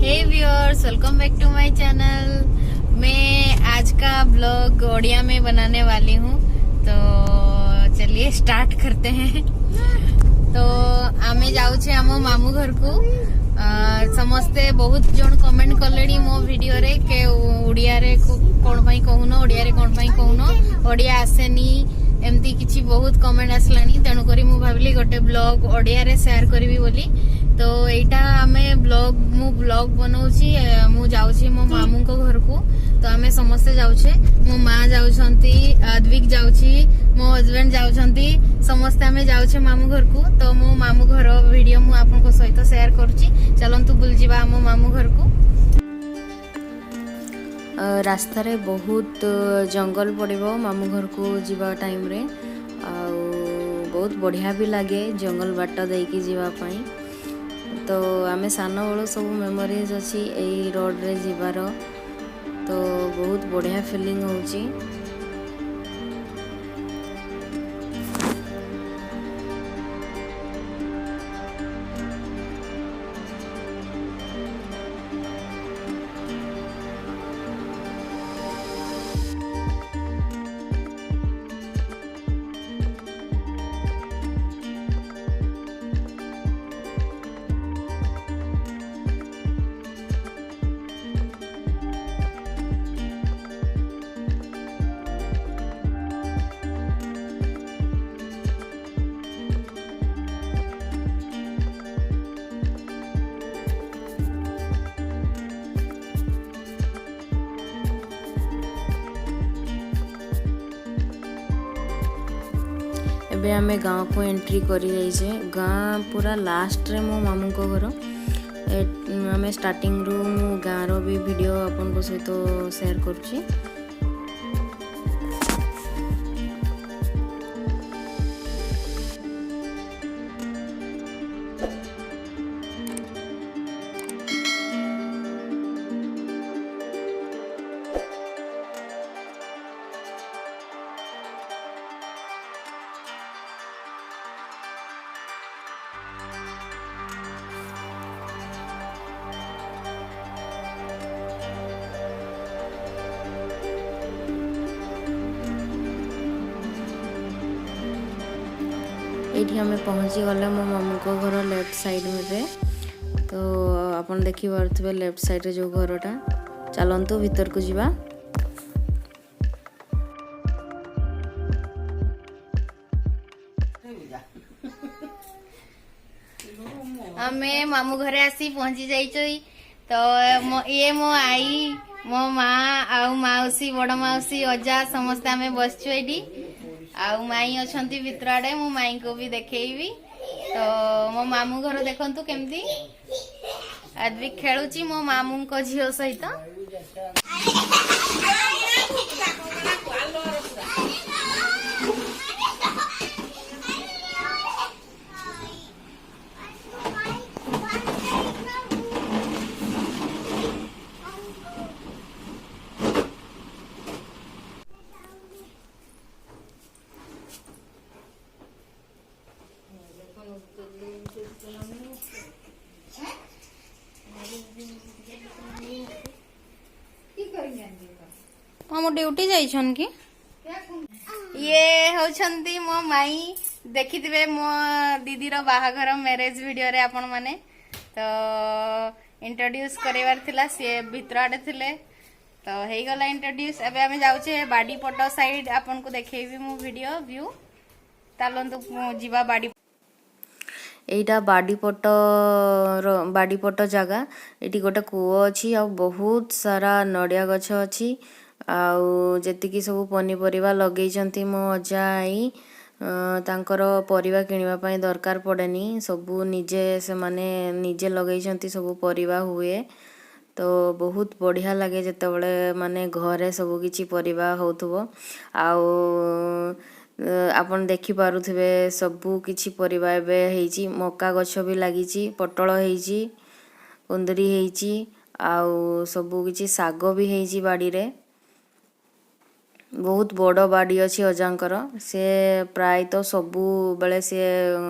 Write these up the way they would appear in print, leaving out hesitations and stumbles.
Hey viewers, welcome back to my channel. मैं आज का ब्लॉग ओडिया में बनाने वाली हूँ, तो चलिए स्टार्ट करते हैं। तो आमे जाऊचे आम मामू घर को। समस्ते बहुत जन कमेंट कले मो वीडियो रे के ओडिया रे कौन पाई कहून, ओडिया रे कौन पाई कहून, ओडिया आसेनी एमती किछि बहुत कमेंट आसलानी। तेणु करी मु भाबिली गोटे ब्लॉग ओडिया रे शेयर करबी बोली। तो एटा आमे ब्लॉग बनाउची। मु जाउची मो मामू को घर को। तो आमे समस्ते जाउछे, मो माँ जाउछंती, अद्विक जाउची, मो हस्बैंड जाउछंती, समस्ते आमे जाउछे मामू घर को। तो मो मामू घर वीडियो मु आपनको सहित शेयर करूची। चलंतु बुल जिबा मो मामू घर को। रास्ता रे बहुत जंगल पड़िबो मामू घर को जीवा टाइम रे। बहुत बढ़िया भी लगे जंगल बाट देकी जीवा पाई। तो आमे सान बेलू सब मेमोरीज अच्छी यही रोड रे जीवार। तो बहुत बढ़िया फीलिंग होची। एबे आमे गाँव को एंट्री करी जाइछे। गाँ पूरा लास्ट रे मो मामू को घर। आमे स्टार्टिंग रू मु गाँ रो भी वीडियो आपन को सहित शेयर करूची। ये हमें पहुँची गले मो मामू को घर लेफ्ट साइड में रे। तो आपन देखि पारथबे लेफ्ट साइड रे जो घरटा। चलंतु भीतर को जीवा। आमे मामू घरे आसी पहुंची जाइछई। तो ये मो आई, मो माँ आउ माउसी, बड़ माउसी, अजा समस्त आमे बसछु एडी। आउ माई अछंती भितर आडे, मो माई को भी देखैबी। तो मो मामू घर देखंतु केमती अद्विक खेलुची मो मामू को झियो सहित। हम ड्यूटी जाइछन कि ये होछंती मो माई। देखिथिबे मो दीदी रो बाहाघर मैरिज वीडियो रे आपण माने। तो इंट्रोड्यूस करेवार थिला, से भितर आडे थिले। तो हेई गला इंट्रोड्यूस। एबे हमें जाउछे बाडी पटो साइड। आपण को देखेबी मो वीडियो व्यू। तालंतु जीवा बाडी। एटा बाडीपट जगह। एटी गोटे कूओ अच्छी, आ बहुत सारा नड़िया गछ अच्छी। आउ जेतिकी सब पनीपरिया लगेइचंती मो अजा आई। तांकर परिवा किनिबा पई दरकार पड़ेनी, सबू निजे से माने निजे लगेइचंती, सबू परिवा हुए। तो बहुत बढ़िया लगे जेतेबेले माने घरे सबू किछि परिवा होथुबो। आउ आपन देखि पारुथिबे सबू किछि परिवा एबे हेइची। मक्का गछ भी लागिची, पटल हेइची, कुंदरी हेइची, आउ सबू किछि साग भी हेइची बाड़ी रे। बहुत बड़ बाड़ी अच्छी अजांकर। से प्राय तो सबू बेले से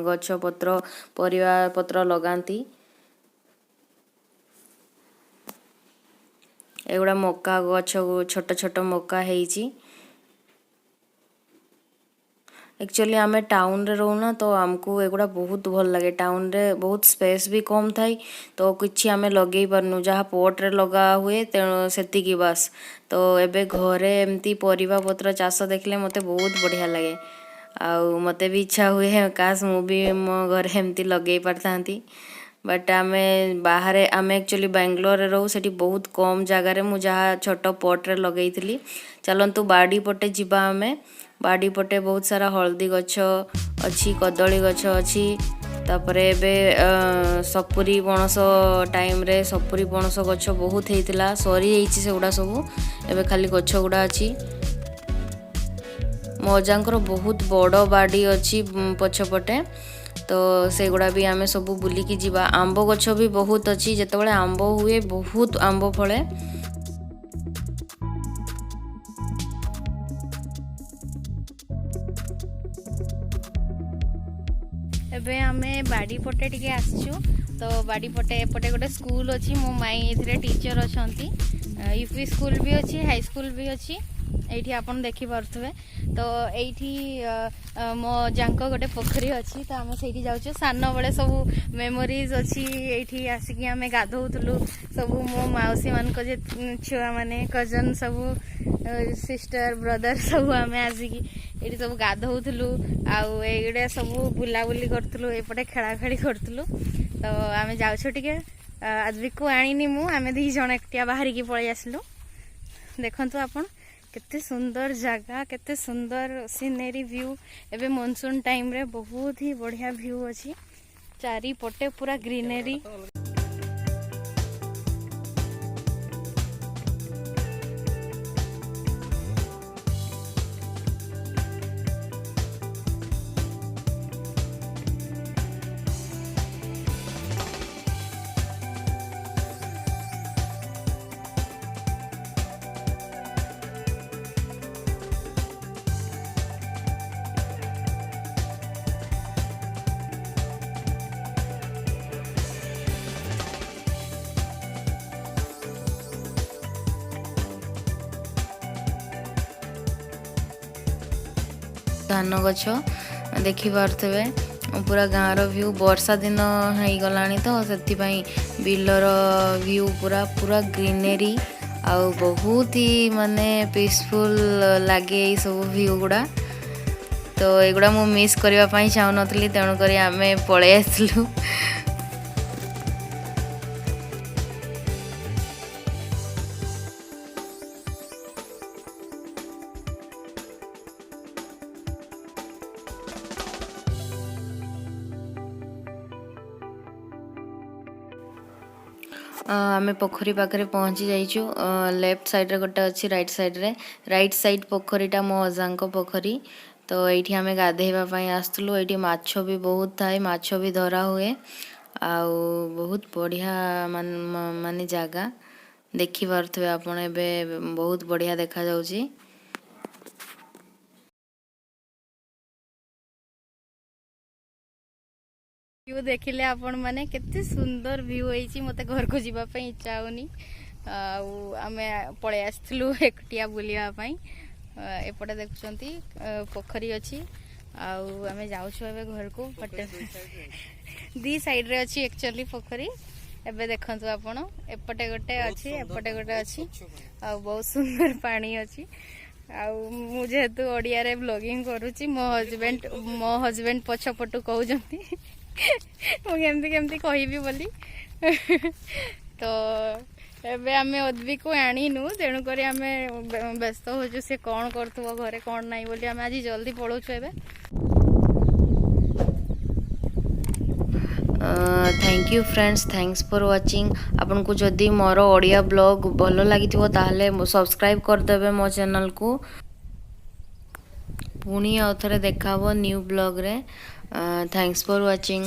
गछ पत्र परिवा पत्र लगाती। एगुड़ा मका गछ छोट छोट मका ହେଇଛି। एक्चुअली आम टाउन रे रोना तो आमको एगुड़ा बहुत भल लगे। टाउन रे बहुत स्पेस भी कम थाई तो किछि आमे लगे पारनु जहाँ पॉट रे लगा हुए तेणु सेतिकी बास। तो एबे घरे एमती परिबा पत्र चाष देखले मते बहुत बढ़िया लगे। आउ मते भी इच्छा हुए काश मु भी मो घर एमती लगे पारथांती। बट आमे बाहर आमे एक्चुअली बेंगलोर रे रहू सेठी बहुत कम जगह रे मु जहाँ छोट पॉट रे लगेइथिली। चलंतु बाड़ी पटे जिबा आमे। बाड़ी पटे बहुत सारा हल्दी गछ अच्छी कदली गछ अच्छी। तापरे एबे सपुरी पणस टाइम रे सपुरी पणस गछ बहुत हेइतिला सरी हेइची सेगुडा सब एबे खाली गछ गुडा अछि। मो अजांकर बहुत बड़ बाड़ी अच्छी पछपटे तो सेगुड़ा भी आमे सब बुलिकी जिबा। आंब गछ भी बहुत अच्छी जेतेबेले आंब हुए बहुत आंब फळे। एबे आमे बाड़ी पटे टिके आसछु तो बाड़ी पटे एपटे गोटे स्कूल अच्छी मो माई एथिरे टीचर अछंती। यूपी स्कूल भी अच्छी हाई स्कूल भी अच्छी एठी आपन देखि पारथुबे। तो एठी मो जांको गोटे पोखरी अच्छी तो आम से जाऊँ सान बड़े सब मेमोरीज अच्छी। एठी आसिकी आमे गाधौथुलु सब मो मौसी मान को जे छुआ माने कजन सब सिस्टर ब्रदर सब आमे आसिकी एठी सब गाधौथुलु आउ एगडे सब बुलाबुली करथुलु एपटे खेला खेली करथुलु। तो आमे जाउछु टिके आज भी को आनिनी मु आमे दी जण एकटिया बाहरी की पळी आसलु। देखंतु आपण केते सुंदर जगह केते सुंदर सीनेरी व्यू। एबे मानसून टाइम रे बहुत ही बढ़िया व्यू अछि चारी पटे पूरा ग्रीनरी। धान गछ देखि पारथबे पूरा गाँव रो व्यू। वर्षा दिन हो गलानी तो सेति पई बिलर व्यू पूरा पूरा ग्रीनरी आउ बहुत ही माने पीसफुल लागे ई सब व्यू गुडा। तो एगुडा मु मिस करबा पई चाहू नथली तेणु करी आमे पळे आसलु। आमे पोखरी पाखरे पहुँची जाइछु। लेफ्ट साइड रे गोटे अच्छी राइट साइड रे राइट साइड पोखरीटा मो अजांको पोखरी। तो एठी आमे गाधेबा पई आस्तलु। एठी माछो भी बहुत थाए माछो भी धरा हुए आउ बहुत बढ़िया माने जागा देखि पारथबे आपण एबे बहुत बढ़िया देखा जाउची। व्यू देखिले आपण माने केते सुंदर व्यू होईची मते घर को जीवा पई इच्छा होनी। आमे पळे आस्थलु एकटिया बुलिया पई। एपटे देखुचंती पोखरी अछि आउ आमे जाउछु एबे घर को पटे दी साइड रे अछि एक्चुअली पोखरी। एबे देखंतु आपण एपटे गोटे अछि एपटे गोटे अछि आउ बहुत सुंदर पानी अछि। आउ मु जेहेतु ओडिया रे ब्लॉगिंग करूची मो हस्बैंड पछपटु कहउजंती मु केमती केमती कहिबी बोली तो एबे आमे अद्वी को आनीनु तेणु करी आमे व्यस्त होजु से कौन करथुबो घरे कौन नाही बोली आमे आज जल्दी पळोछु एबे। Thank you friends thanks for watching. आपन को जदी मोर ओडिया ब्लॉग भलो लागिथिबो ताहले सब्सक्राइब कर देबे मो चैनल को। पुणी आउ थरे देखाबो न्यू ब्लॉग रे। Thanks for watching.